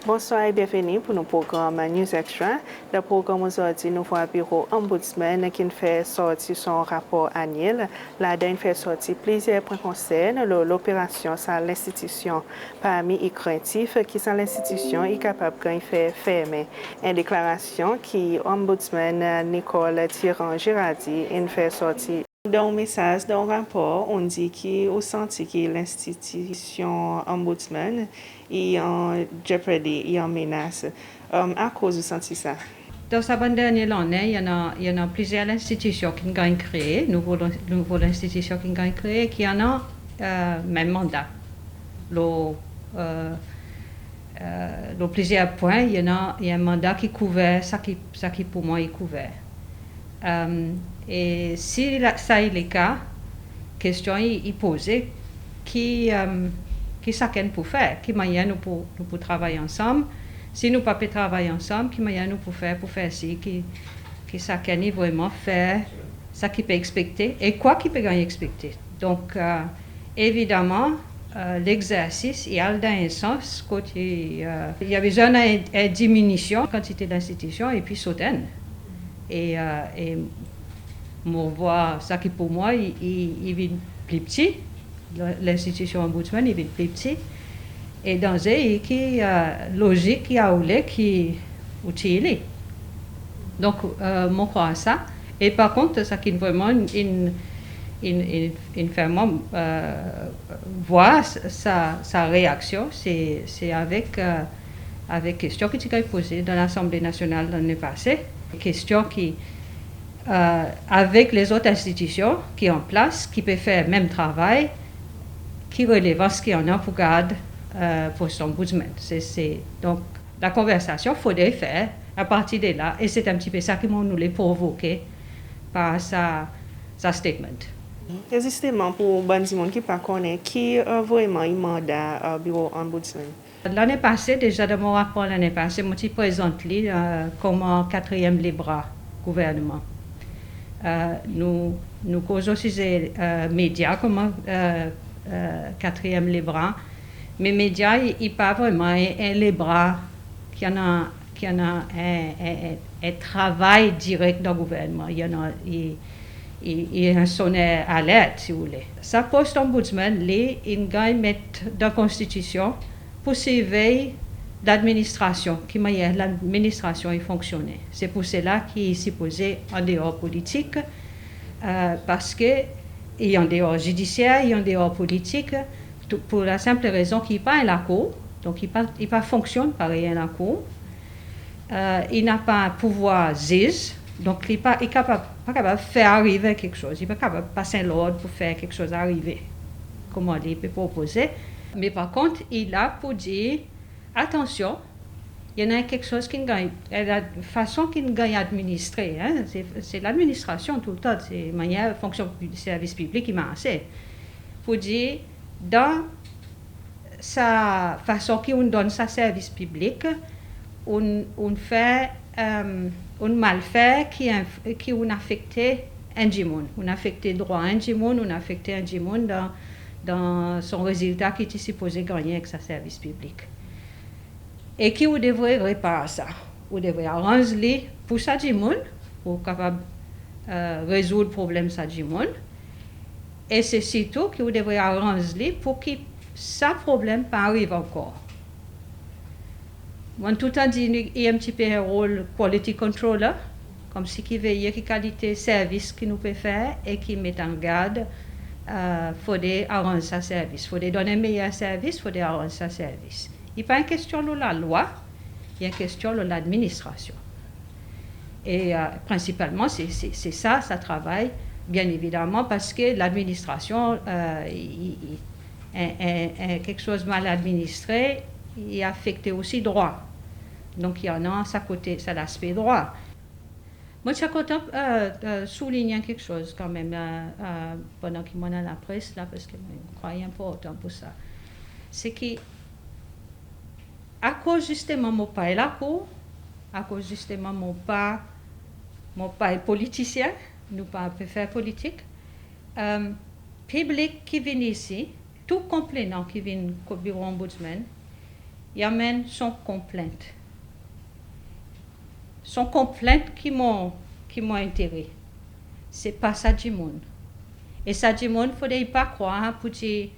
Bonsoir et bienvenue pour nos programmes News Extra. Le programme aujourd'hui nous voit bureau ombudsman qui fait sortir son rapport annuel. La dernière fait sortir plusieurs points concernant l'opération sans l'institution. Parmi les craintifs qui sont l'institution est capable de faire fermer. Une déclaration qui ombudsman Nicole Tirant-Girardi fait sortir. Dans un message, dans un rapport, on dit qu'on senti que l'institution ombudsman est en jeopardy, est en menace. À cause de senti ça? Dans sa bonne dernière année, il y en a plusieurs institutions qui ont créé, nouvelles institutions qui ont créé, qui en ont même mandat. Le plusieurs points, il y a un mandat qui couvert ça qui pour moi est couvert. Et si ça est le cas, question est posée, qui chacun peut faire, qui moyen nous pour travailler ensemble. Si nous ne pouvons pas travailler ensemble, qui moyen nous pour faire ci, qui chacun est vraiment faire ça qu'il peut expecter et quoi qu'il peut gagner expecter. Donc évidemment l'exercice il y a dans un sens côté il y a besoin d'une diminution de la quantité d'institutions et puis sauter. Et on voit ça qui pour moi il vient plus petit, l'institution ombudsman il vient plus petit. Et dans ce qui logique qui a oulé qui utile. Donc mon crois à ça. Et par contre ça qui vraiment une vraiment voir sa réaction c'est avec question qui a été posée dans l'Assemblée nationale l'année passée, question qui avec les autres institutions qui sont en place qui peuvent faire le même travail qui relève ce qu'il y en a pour garder pour son ombudsman. Donc, la conversation, il faudrait faire à partir de là. Et c'est un petit peu ça qui nous l'a provoqué par sa statement. Et justement, pour les gens qui ne connaissent pas, qui a vraiment un mandat au bureau ombudsman? L'année passée, déjà dans mon rapport l'année passée, je me présente comme un quatrième libre gouvernement. Nous causons aussi les médias comme quatrième libre. Mais les médias, ils pas vraiment un libre qui en a un travail direct dans le gouvernement. Il y a un sonnet alerte, si vous voulez. Ça poste ombudsman, il gagne mettre dans la Constitution pour surveiller l'administration, qui manière l'administration est fonctionné. C'est pour cela qu'il est supposé en dehors politique, parce que il y a en dehors judiciaire, il y a en dehors politique, pour la simple raison qu'il n'est pas à la cour, donc il ne fonctionne pas rien à la cour. Il n'a pas un pouvoir juge, donc il n'est pas capable de faire arriver quelque chose. Il n'est pas capable de passer l'ordre pour faire quelque chose arriver, comme on dit, il peut proposer. Mais par contre, il a pour dire, attention, il y en a quelque chose qui gagne, la façon qu'il gagne à administrer, hein, c'est l'administration tout le temps, c'est manière fonction du service public qui m'a assez. Pour dire, dans sa façon qu'on donne sa service public, on fait on mal fait qui on affecté un monde, on affecté droit un monde, on affecté un monde dans son résultat qui était supposé gagner avec sa service public. Et qui on devrait réparer ça, on devrait arranger pour ça monde, pour capable résoudre le problème ça monde. Et c'est surtout qu'on devrait arranger pour que ce problème pas arrive encore. Moi, tout le temps dit qu'il y a un petit peu un rôle quality controller, comme si qui veille qui qualité service qui nous peut faire et qui met en garde, faut arranger sa service, faut donner un meilleur service, faut arranger sa service. Il n'y a pas une question de la loi, il y a une question de l'administration. Et principalement, c'est ça travaille. Bien évidemment, parce que l'administration, quelque chose mal administré, il affecte aussi le droit. Donc, il y en a ça côté, ça l'aspect droit. Moi, je suis content de souligner quelque chose quand même pendant qu'il m'en a la presse, là, parce que je crois important pour ça. C'est que, à cause justement, mon père est là pour, à cause justement, mon père est politicien, nous pas faire politique. Public qui vient ici, tout complainant qui vient au bureau ombudsman, il amène son complainte. Son complainte qui m'ont intéressé. C'est pas ça du monde. Et ça du monde, il ne faudrait pas croire pour dire,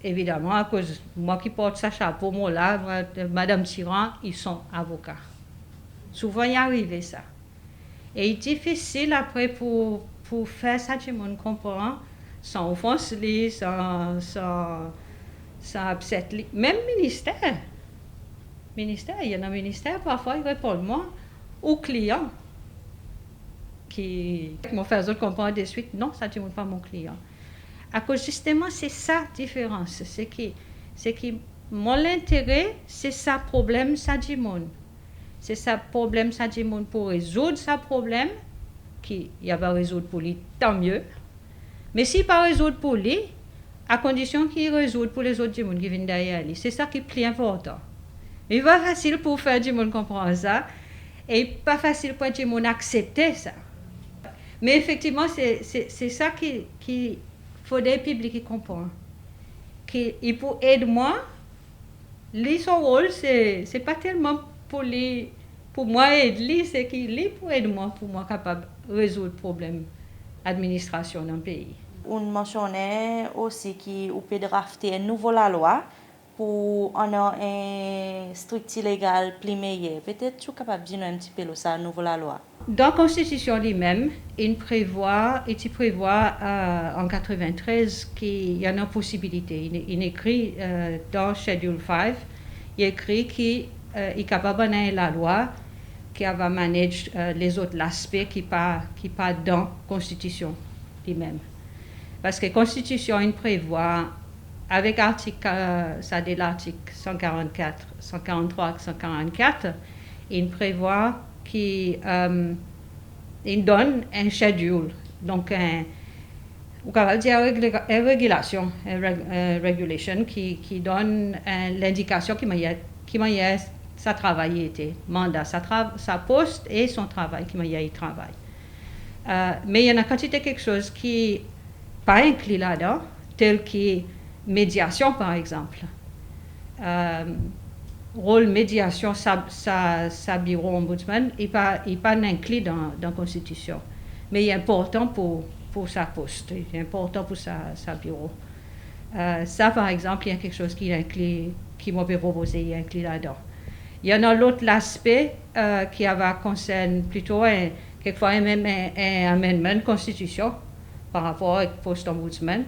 évidemment, à cause moi qui porte ça chapeau, moi là, Madame Tiran, ils sont avocats. Souvent, il arrive ça. Et il est difficile après pour faire ça, du monde comprend, sans offenser, sans upset. Même ministère, il y a un ministère, parfois, il répond moi aux clients qui m'ont fait autres comprendre de suite, non, ça ne pas mon client. À cause justement, c'est ça la différence. C'est que mon intérêt, c'est ça problème, ça du monde. C'est ça problème, ça du monde pour résoudre ça problème, qui y a pas résoudre pour lui, tant mieux. Mais si pas résoudre pour lui, à condition qu'il résoudre pour les autres du monde qui viennent derrière lui, c'est ça qui est plus important. Il va facile pour faire du monde comprendre ça, et pas facile pour du monde accepter ça. Mais effectivement, c'est ça qui faudrait le public qui comprend. Qu'il peut aider moi, son rôle, c'est pas tellement pour moi aider, c'est qu'il peut aider moi, pour moi capable de résoudre le problème administration dans le pays. On mentionnait aussi qu'on peut drafter une nouvelle loi pour avoir une structure légale plus meilleure. Peut-être que tu es capable de dire un petit peu de ça, nouvelle loi. Dans la Constitution lui-même, il prévoit en 93 qu'il y a une possibilité. Il écrit dans Schedule 5, il écrit qu'il est capable de la loi qui va manager les autres aspects qui pas dans la Constitution lui-même. Parce que la Constitution il prévoit, avec l'article 144, 143 144, il prévoit qu'il donne un schedule, donc on va dire une régulation, regulation qui donne l'indication qui m'a sa travail était, mandat, sa poste et son travail qui m'a travail. Mais il y en a quantité quelque chose qui pas inclus là-dedans, tel que médiation par exemple. Rôle médiation, sa bureau ombudsman, il n'est pas inclus dans la Constitution. Mais il est important pour sa poste, il est important pour sa bureau. Ça, par exemple, il y a quelque chose qui m'a proposé, il est inclus là-dedans. Il y en a l'autre aspect qui concerne plutôt quelquefois même un amendement de Constitution par rapport à poste ombudsman.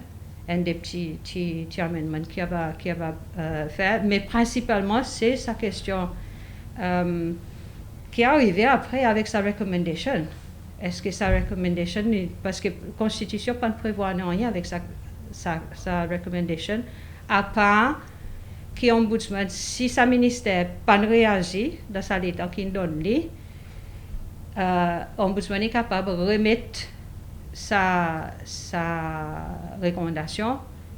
Un des petits amendements qu'il va faire, mais principalement c'est sa question qui est arrivée après avec sa recommendation. Est-ce que sa recommendation, parce que la Constitution ne prévoit rien avec sa recommendation, à part que l'ombudsman, si sa ministère n'a pas réagi dans sa lettre qu'il donne, l'ombudsman est capable de remettre sa recommandation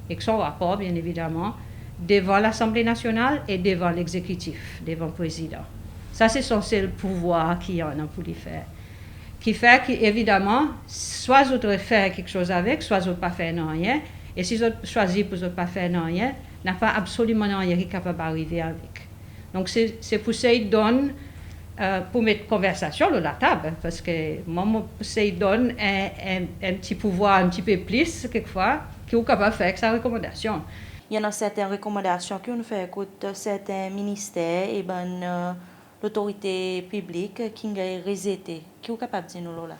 et son rapport, bien évidemment, devant l'Assemblée nationale et devant l'exécutif, devant le président. Ça, c'est son seul pouvoir qu'il y en a pour le faire. Qui fait qu'évidemment, soit ils doivent faire quelque chose avec, soit ils ne pas faire rien. Et si ils choisissent pour ne pas faire rien, n'a pas absolument rien qui est capable d'arriver avec. Donc, c'est pour ça qu'ils donnent pour mettre conversation sur la table, parce que moi, ça donne un petit pouvoir un petit peu plus, quelquefois, qui est capable de faire avec sa recommandation. Il y en a certaines recommandations qu'on fait écouter certains ministères et l'autorité publique qui ont rejeté. Qui est capable de dire nous là?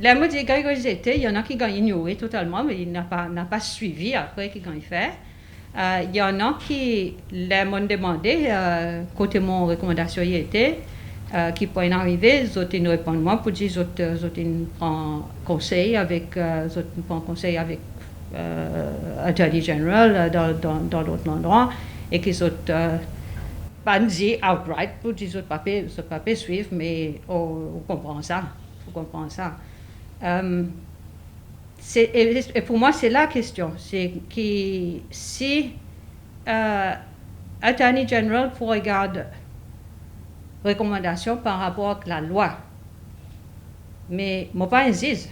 La moitié qui ont rejeté, il y en a qui ont ignoré totalement, mais il n'a pas suivi après qui ont fait. Il y en a qui m'ont demandé, côté mon recommandation y était, qui pourraient arriver, ils ont répondu moi pour dire ils prennent conseil avec Attorney General dans l'autre endroit et qu'ils ont pas dit outright pour dire qu'ils ne pas suivre, mais on comprend ça. Et pour moi, c'est la question. C'est que si Attorney General pour regarder recommandations par rapport à la loi, mais moi pas un juge.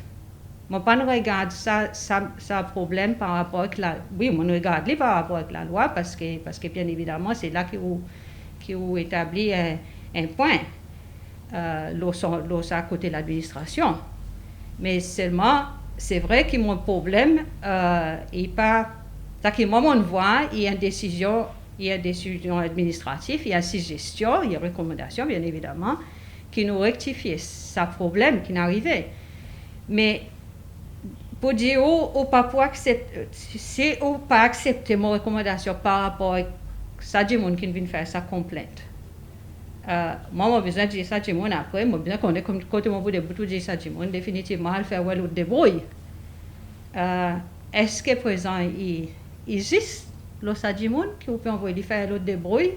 Moi, pas ne regarde ça problème par rapport avec la... Oui, on regarde les par rapport avec la loi parce que bien évidemment, c'est là qui ont établi un point à côté de l'administration. Mais seulement, c'est vrai que mon problème n'est pas... C'est-à-dire que moi, on voit, il y a une décision administrative, il y a une suggestion, il y a une recommandation, bien évidemment, qui nous rectifie ce problème qui n'arrivait. Mais pour dire au pas pour accepter, si on pas accepter mon recommandation par rapport à ça du monde qui vient faire sa complainte. Moi, j'ai besoin de dire ça du monde après, j'ai besoin qu'on ait comme côté mon bout de bout dire ça du monde définitivement à faire ouais l'autre débrouille. Est-ce que présent il existe le ça du monde qui peut envoyer faire l'autre débrouille?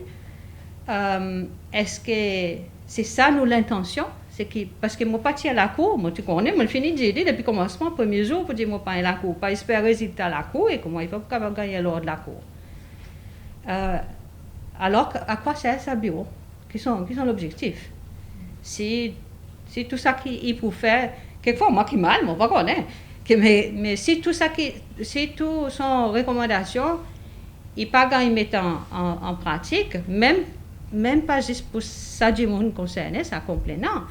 Est-ce que c'est ça nous l'intention? C'est que, parce que moi, pas à la cour, moi, tu connais, moi, fini de dire depuis le commencement, premier jour, pour dire, moi, pas à la cour, pas espérer résultat à la cour, et comment il faut gagner l'ordre de la cour. Alors, à quoi sert ce bureau? Qui sont l'objectif? Si tout ça qu'il peut faire, quelquefois, moi qui mal, moi, pas connaître, mais si tout son recommandation, il pas gagné mettre en pratique, même pas juste pour ça du monde concerné, ça complet, non.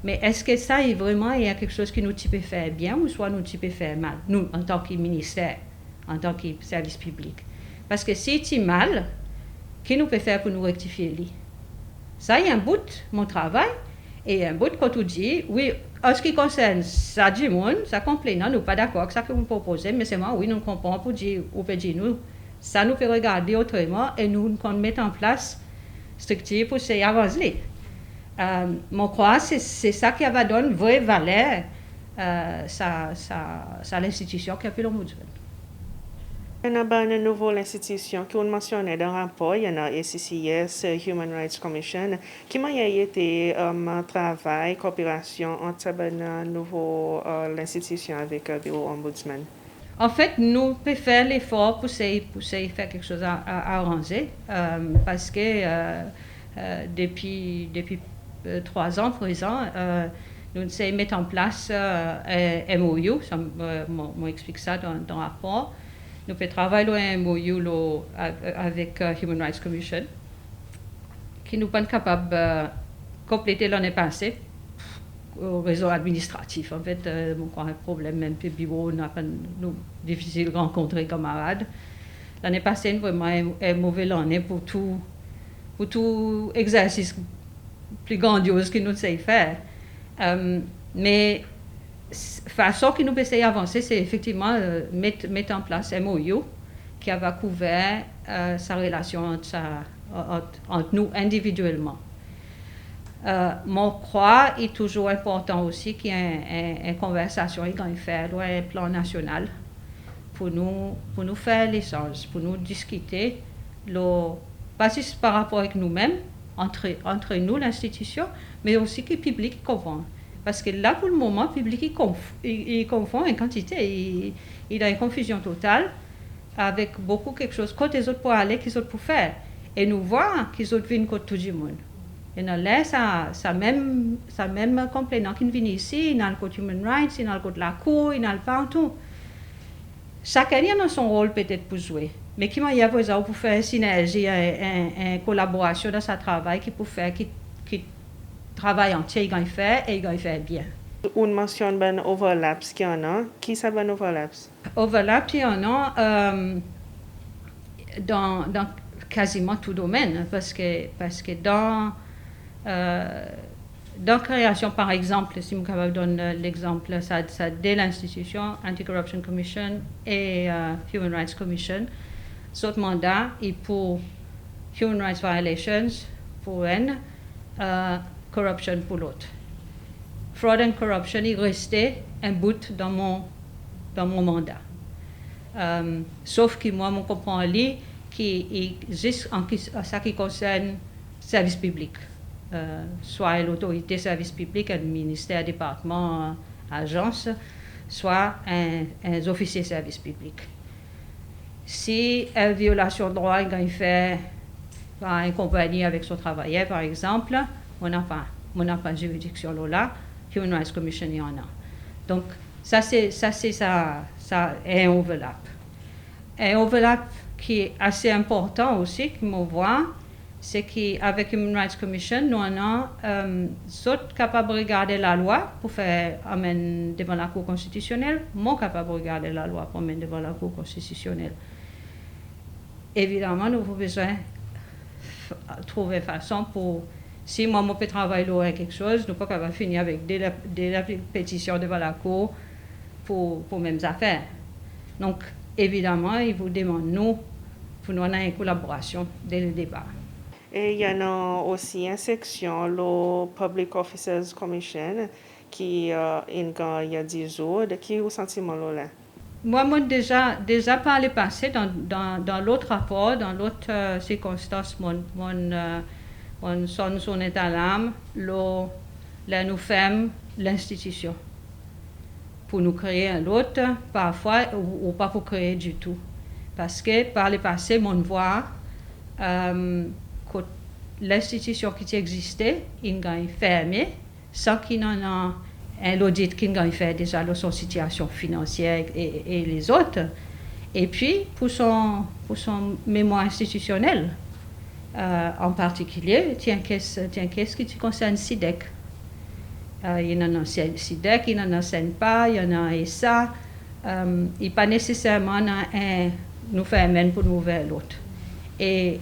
Mais est-ce que ça est vraiment il y a quelque chose qui nous peut faire bien ou soit nous peut faire mal, nous, en tant que ministère, en tant que service public? Parce que si c'est mal, qu'est-ce nous peut faire pour nous rectifier lui? Ça, il y a un bout, mon travail, et un bout quand on dit, oui, en ce qui concerne ça du monde, ça complet, non, nous pas d'accord avec ça que vous proposez, mais c'est moi, oui, nous comprenons pour dire, on peut dire, nous, ça nous peut regarder autrement et nous, qu'on mette en place structure pour s'y avancer. Mon croix, c'est ça qui va donner vraie valeur à l'institution qui a fait l'Ombudsman. Il y a une nouvelle institution qui on mentionnait dans le rapport, il y en a ACCS, Human Rights Commission, qui m'a été un travail, coopération entre l'institution avec le bureau Ombudsman. En fait, nous pouvons faire l'effort pour faire quelque chose à arranger, parce que depuis 3 ans, présent, nous essayons de mettre en place un MOU, je explique ça dans le rapport. Nous pouvons travailler un MOU avec Human Rights Commission, qui nous pas capable de compléter l'année passée au réseau administratif. En fait, un problème, même le bureau n'a pas difficile de rencontrer des camarades. L'année passée, vraiment, est mauvaise année pour tout exercice plus grandiose que nous savons faire. Mais la façon que nous pouvons essayer d'avancer, c'est effectivement mettre en place un MOU qui va couvrir sa relation entre nous individuellement. Mon croix est toujours important aussi qu'il y ait une conversation qu'on fait sur un plan national pour nous faire l'échange, pour nous discuter, pas juste par rapport avec nous-mêmes, entre nous, l'institution, mais aussi que le public comprend. Parce que là, pour le moment, le public il confond en quantité, il a une confusion totale avec quelque chose côté les autres pour aller, qu'ils autres pour faire. Et nous voyons qu'ils autres viennent côté tout le monde. Et nous là, ça même complainant qui vient ici, il y a le côté human rights, il y a le côté la cour, il y a le partout. Chacun a son rôle peut-être pour jouer. Mais qui m'a y a besoin pour faire une synergie, une collaboration dans ce travail qui pour faire qui travaille entier, il fait et il fait bien. On mentionne ben overlaps qu'il y en a. Qui ça ben overlaps? Overlaps, il y en a dans quasiment tout domaine, parce que dans création, par exemple, si je donne l'exemple, ça dès l'institution Anti-Corruption Commission et Human Rights Commission, ce mandat est pour Human Rights Violations pour une, Corruption pour l'autre. Fraud and Corruption est resté un bout dans mon mandat. Sauf que moi, je comprends lui qui juste en ce qui concerne service public, soit l'autorité service public, un ministère, département, agence, soit un officier service public. Si une violation de droit est faite par une compagnie avec son travailleur, par exemple, on n'a pas de juridiction là, Human Rights Commission y en a. Donc, Ça, c'est un overlap. Un overlap qui est assez important aussi, que me voit, c'est qu'avec Human Rights Commission, nous sommes capables de regarder la loi pour faire amener devant la Cour constitutionnelle, moi capable de regarder la loi pour amener devant la Cour constitutionnelle. Évidemment, nous avons besoin de trouver façon pour, si moi, je peux travailler là quelque chose, nous ne pouvons pas finir avec des pétitions devant la Cour pour mêmes affaires. Donc, évidemment, ils vous demandent, nous, pour nous avoir une collaboration dès le départ. Et il y en a aussi une section, le Public Officers Commission, qui il y a 10 jours. De qui vous sentiment là? Moi, déjà par le passé, dans l'autre rapport, dans l'autre circonstance, mon son est à l'âme, là nous faisons l'institution. Pour nous créer un autre, parfois, ou pas pour créer du tout. Parce que par le passé, mon voix, que l'institution qui existait, il a fermé, sans qu'il y en a un audit qu'il a fait déjà dans son situation financière et les autres. Et puis, pour son mémoire institutionnel, en particulier, tiens, qu'est-ce qui concerne SIDEC? Il y en a SIDEC, il y en a SENPA, il y en a ESA. Il n'est pas nécessairement nous faire même pour nous vers l'autre. Et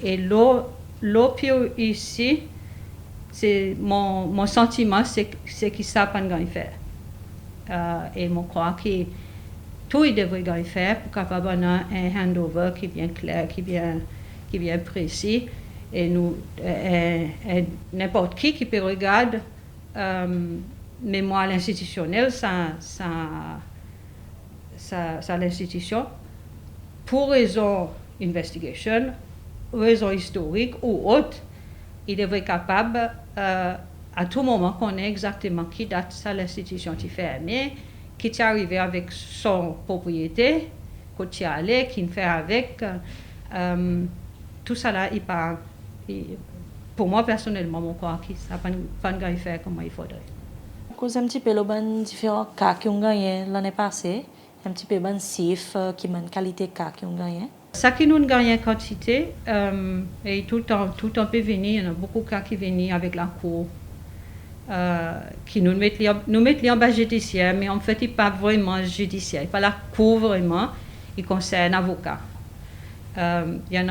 l'opio ici, c'est mon sentiment, c'est qu'ils ne savent pas ce qu'ils faire. Et je crois que tout ils devraient faire pour capable avoir un handover qui est bien clair, qui est bien précis. Et nous, n'importe qui peut regarder mémoire institutionnelle, l'institution, pour raison investigation, raison historique ou autre, il devrait être capable à tout moment qu'on ait exactement qui date ça l'institution qui fermée, qui est arrivé avec son propriété, qui est allé, qui fait avec. Tout ça là, pour moi personnellement, je crois que ça n'a pas fait comme il faudrait. Cause un petit peu les différents cas qui ont gagné l'année passée, un petit peu les chiffres qui ont qualité cas qui ont gagné. Ça qui nous gagne en quantité, et tout le temps peut venir, il y en a beaucoup de cas qui viennent avec la Cour, qui nous mettent en bas judiciaire, mais en fait, il n'est pas vraiment judiciaire, pas la Cour vraiment, il concerne avocat. Il y en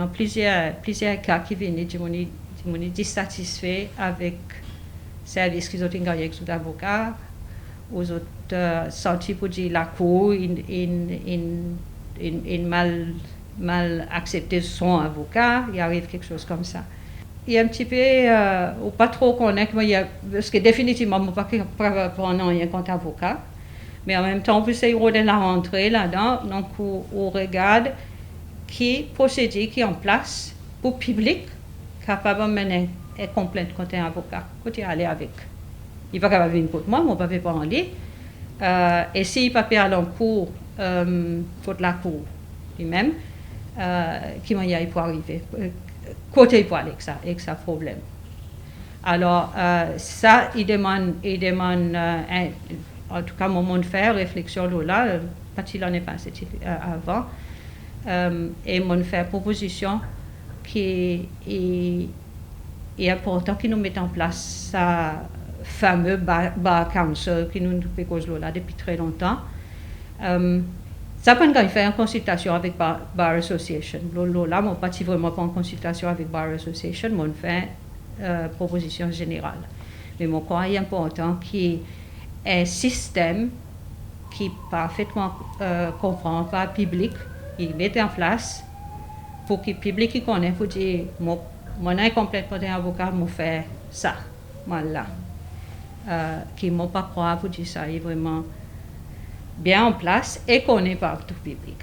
a plusieurs cas qui viennent, qui m'ont dissatisfaits avec le service qu'ils ont gagné avec les avocats, aux autres sortis pour dire la Cour, il mal accepté son avocat, il arrive quelque chose comme ça. Il y a un petit peu, ou pas trop connaître, parce que définitivement, je ne peux pas prendre rien contre avocat, mais en même temps, on peut essayer de la rentrée là-dedans, donc on regarde qui procédure qui est en place pour le public capable de mener une complainte contre un avocat, quand il aller avec. Il va capable venir contre moi, je ne peux pas en aller. Et s'il ne peut pas aller en cours, contre la Cour lui-même, qui m'a dit pour arriver, côté il peut aller avec ça problème. Alors, ça, il demande en tout cas, moment de faire réflexion là, pas qu'il en est passé avant, et mon faire proposition qui est important que nous mettons en place ça fameux bar council qui nous fait cause là depuis très longtemps. Ça peut faire une consultation avec Bar Association. Là, je ne pas vraiment pas en consultation avec Bar Association, mais on fait proposition générale. Mais je crois qu'il est important qu'il y ait un système qui parfaitement comprend par le public, il met en place pour que le public qui connaît, pour dire, mon complètement un avocat, je fais ça, là. Qui ne m'ont pas croire pour dire ça, il est vraiment bien en place et connu par tout le public.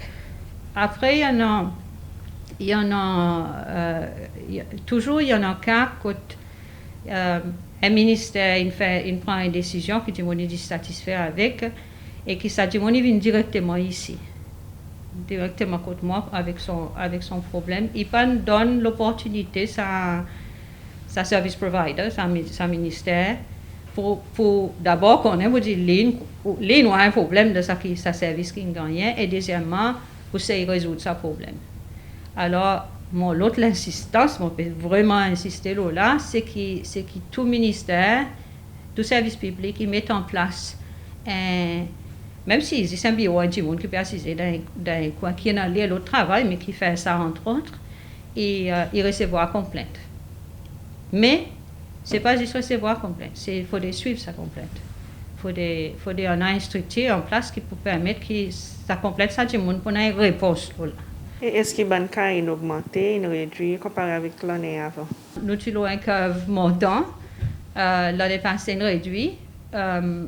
Après, il y en a toujours un cas quand un ministère il prend une décision qui est satisfait avec et qui ça vient directement ici, directement contre moi avec son problème. Il donne l'opportunité à sa service provider, sa ministère, pour d'abord qu'on ait dit les noirs un problème de ça qui ça service qui gagne et deuxièmement pour essayer de résoudre ce problème. Alors l'autre l'insistance, on peut vraiment insister là, c'est que tout ministère, tout service public, ils mettent en place même si c'est un bureau, un petit monde qui peut assister dans quoi qui est dans l'autre travail, mais qui fait ça entre autres, et il recevoir complainte. Mais c'est pas juste recevoir complainte, il faut suivre sa complainte. Il faut une structure en place qui peut permettre que sa complainte, ça du monde pour une réponse là. Et est-ce qu'il y a un cas augmenté, une réduit comparé avec l'année avant? Nous avons un cas montant, l'année passée une réduit. Je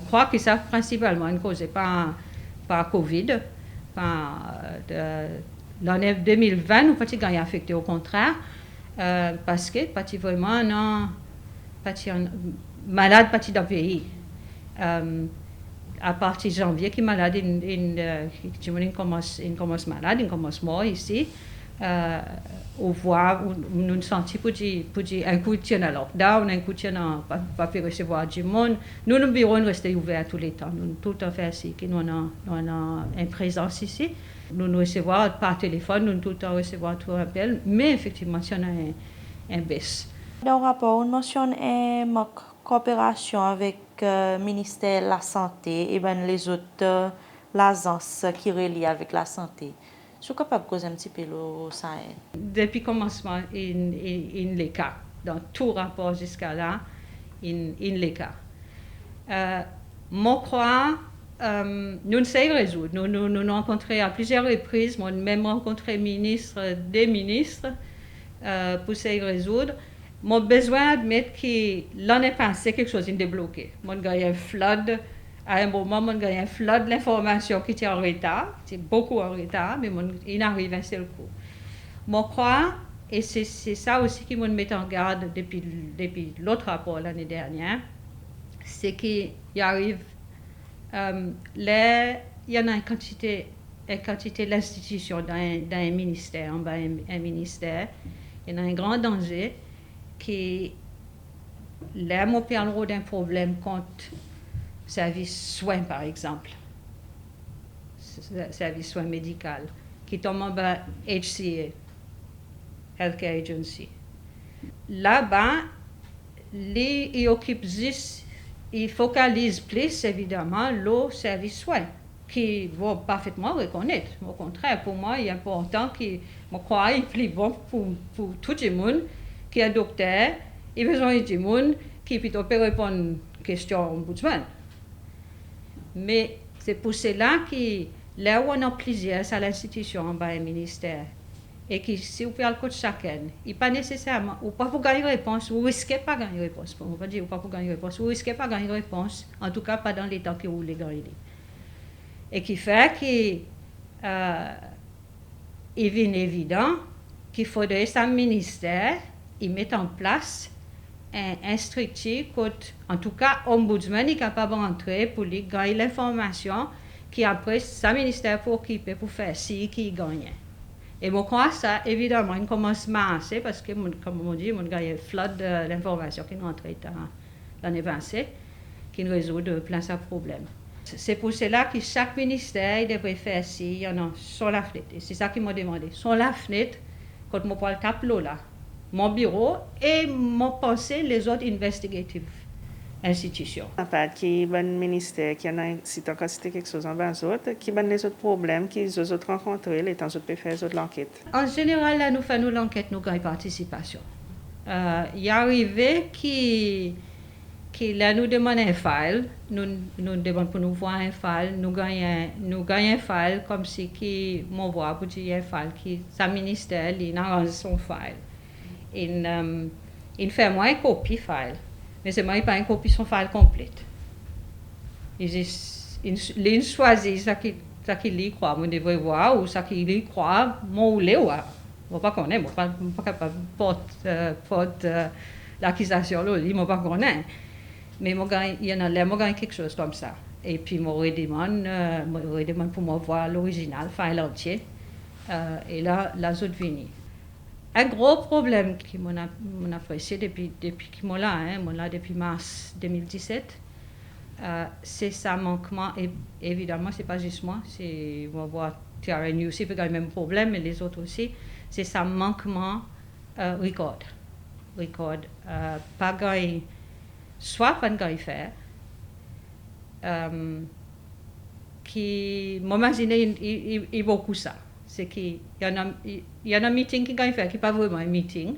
crois que ça principalement causé par Covid. L'année 2020, nous pas gagné affecté au contraire, parce que pas vraiment non, pas malade pas dans le pays. À partir de janvier, qui est malade, il commence malade, il commence mort ici. On voit, nous nous sentons pour un coup de dans lockdown, un coup de pas recevoir du monde. Nous, nos bureaux restent ouverts tous les temps. Nous tout le temps fait ici, nous avons une présence ici. Nous recevons par téléphone, nous tout le temps recevons tout appel, mais effectivement, il y a un baisse. Dans le rapport, on mentionne une coopération avec le ministère de la Santé et les autres agences qui relient avec la santé. Je suis capable de causer un petit peu ça. Depuis le commencement, il les cas. Dans tout rapport jusqu'à là, il les cas. Moi, je crois, nous essayons de résoudre. Nous avons rencontré à plusieurs reprises, nous avons même rencontré des ministres pour essayer de résoudre. Mon besoin d'admettre que l'année passée, quelque chose est débloqué. Mon gars, il y a un flood. À un moment, mon gars, il y a un flood d'informations qui était en retard. C'est beaucoup en retard, mais il arrive un seul coup. Moi, je crois, et c'est ça aussi qui me met en garde depuis l'autre rapport l'année dernière, c'est qu'il arrive, il y en a une quantité d'institutions dans un ministère, en bas un ministère, il y en a un grand danger que là, on parle d'un problème contre service soins, par exemple, service soins médical, qui tombe en bas HCA, Healthcare Agency. Là-bas, ils occupent juste, ils focalisent plus, évidemment, le service soins, qui vont parfaitement reconnaître. Au contraire, pour moi, il est important que, je crois, il est plus bon pour tout le monde, qui est docteur, il a besoin de monde qui peut répondre aux questions ombudsman. Mais c'est pour cela que là où on a plusieurs à l'institution en bas du ministère, et que si vous parlez de chacun, il n'est pas nécessairement, ou pas pour gagner réponse, vous ne risquez pas de gagner réponse. On ne va pas dire pas pour gagner réponse, vous ne risquez pas de gagner réponse, en tout cas pas dans les temps que vous voulez gagner. Et qui fait qu'il est évident qu'il faudrait que ce ministère mette en place un structure en tout cas, ombudsman est capable d'entrer pour lui gagner l'information qui après, ce ministère pour occuper pour faire ci qui gagne. Et moi, crois ça, évidemment, il commence à assez parce que, comme on dit, on gagne un flood d'informations qui nous entrée l'année passée, qui nous résout plein de problèmes. C'est pour cela que chaque ministère devrait faire ci, il y en a sur la fenêtre. Et c'est ça qu'ils m'ont demandé. Sur la fenêtre, quand je parle de là, mon bureau et mon pensée les autres investigatives institutions. À part qui est ministère qui en a si tu as cité quelque chose en bas autres qui ont les autres problèmes qui les autres rencontrés les temps autres peut faire les autres l'enquête. En général là nous faisons l'enquête nous gagnons participation. Il est arrivé qui là nous demande un file, nous demandons pour nous voir un file, nous gagnons un file comme si qui m'envoie pour dire un file qui sa ministère il arrange son file. Il fait moi une copie file, mais c'est moi pas une copie son file complète. Il choisit ça qu'il y croit, on devrait voir ou ça qu'il y croit, moi ou les voir. On pas connaître, on pas capable porte l'accusation là, il m'a pas connaître. Mais il y en a là, moi gagne quelque chose comme ça. Et puis moi redemande pour moi voir l'original file entier. Et là autres viennent. Un gros problème qui m'a apprécié depuis que moi là depuis mars 2017, c'est ça manquement, et évidemment, c'est pas juste moi, on va voir TRNU aussi, il y a le même problème, mais les autres aussi, c'est ça manquement record, pas gagner, soit pas gagner faire, qui m'imagine il beaucoup ça, c'est qu'il y a un meeting qui gagne faire qui pas vraiment un meeting,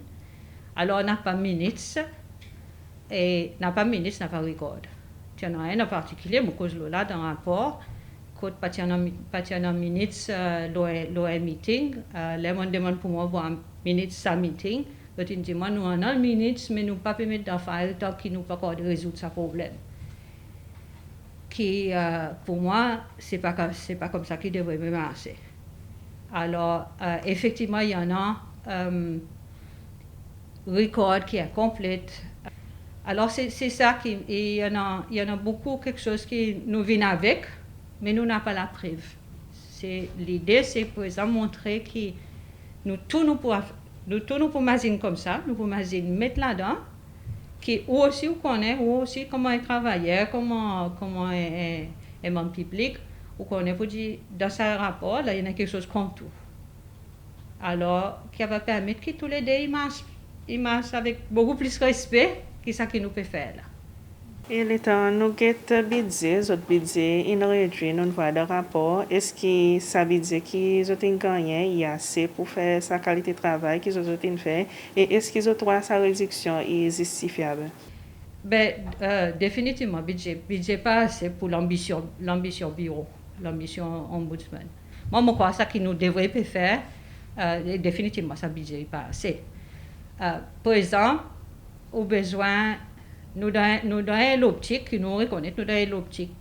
alors on n'a pas minutes et n'a pas record. Il y en a un en particulier, mais cause là dans le rapport, quand pas de minutes le meeting, les gens demandent pour moi voir minutes sa meeting, ils disent moi nous on a minutes mais nous pas permettre d'affaires tant qu'ils nous pas encore résoudre ce problème. Qui pour moi c'est pas comme ça qu'il devrait marcher. Alors effectivement il y en a record qui est complète. Alors c'est ça qui il y en a beaucoup quelque chose qui nous vient avec, mais nous n'avons pas la preuve. L'idée c'est pour exemple montrer que nous pouvons imaginer comme ça, nous pouvons imaginer mettre là-dedans, qui aussi on connaît, ou aussi comment est travailleur, comment est membre public, ou connaît pour dire dans ce rapport là il y a quelque chose comme tout. Alors qui va permettre que tous les deux ils marchent avec beaucoup plus de respect que ça que nous peut faire là. Et l'état nous get budget, notre budget, il réduit nous voit le rapport. Est-ce que ça veut dire qu'ils ont gagné, il y a assez pour faire sa qualité de travail qu'ils ont fait, et est-ce qu'ils ont trouvé sa réduction est justifiable? Ben, définitivement, budget pas assez pour l'ambition bureau, l'ambition ombudsman. Moi, je crois que ça qui nous devrait faire, définitivement, ça budget n'est pas assez. Par exemple, au besoin, nous dans l'optique, nous reconnaître, nous dans l'optique,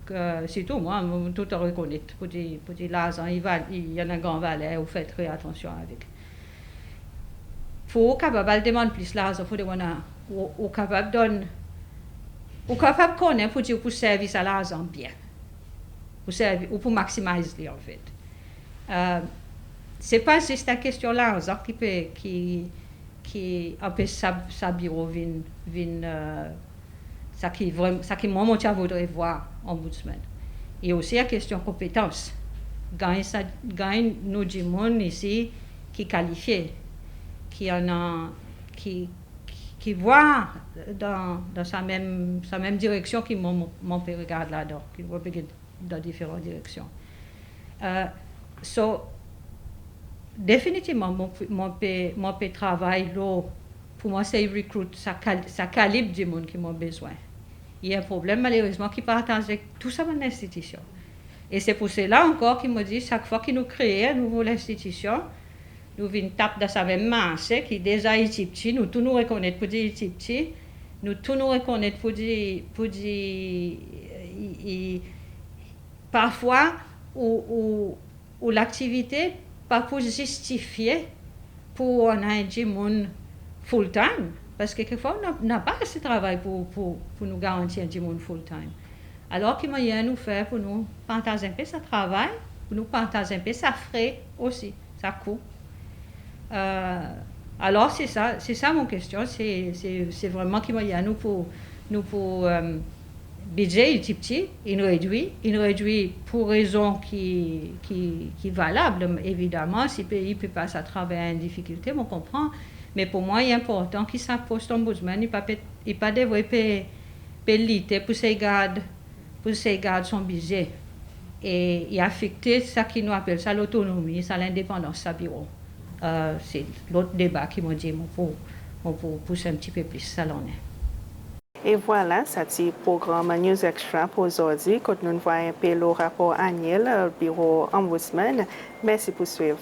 surtout moi, tout le reconnaître, pour dire l'argent, il y a un grand valeur, vous faites très attention avec. Pour capable de demander plus l'argent, il faut capable de donner. Ou capable de connaître pour dire pour servir à l'argent bien, pour servir ou pour maximiser en fait. C'est pas juste la question de l'argent qui empêche sa bureau ça qui moi voudrais voir ombudsman. Et aussi la question de compétence. Gagne nous du monde ici qui qualifié, qui en a qui voit dans sa même direction qui mon père regarde là-dedans, qui voit dans différentes directions. Définitivement, mon père travaille là, pour moi, c'est recrute, ça calibre du monde qui m'a besoin. Il y a un problème, malheureusement, qui partage avec tout ça dans l'institution. Et c'est pour cela encore qu'il me dit, chaque fois qu'il nous crée une nouvelle institution, nous venons taper dans sa même marché qui déjà est petit, nous tous nous reconnaître pour dire petit, nous tous nous reconnaître pour dire parfois où l'activité pas pour justifier pour on a du monde full time parce que quelquefois on n'a pas assez de travail pour nous garantir du monde full time. Alors qu'il y a nous faire pour nous partager un peu ce travail, pour nous partager un peu ça frais aussi, ça coûte. Alors c'est ça mon question, c'est vraiment qu'il y a nous pour budget est petit, il réduit pour raison qui valable évidemment si le pays peut passer à travers une difficulté, on comprend, mais pour moi il est important qu'il s'impose ombudsman, il pas devrait lutter pour ses gardes son budget et affecter ça qui nous appelle ça l'autonomie, ça l'indépendance sa bureau. C'est l'autre débat qui m'a dit pour pousser un petit peu plus ça l'en est. Et voilà, c'est le programme News Extra pour aujourd'hui. Quand nous voyons un peu le rapport annuel au bureau ombudsman, merci pour suivre.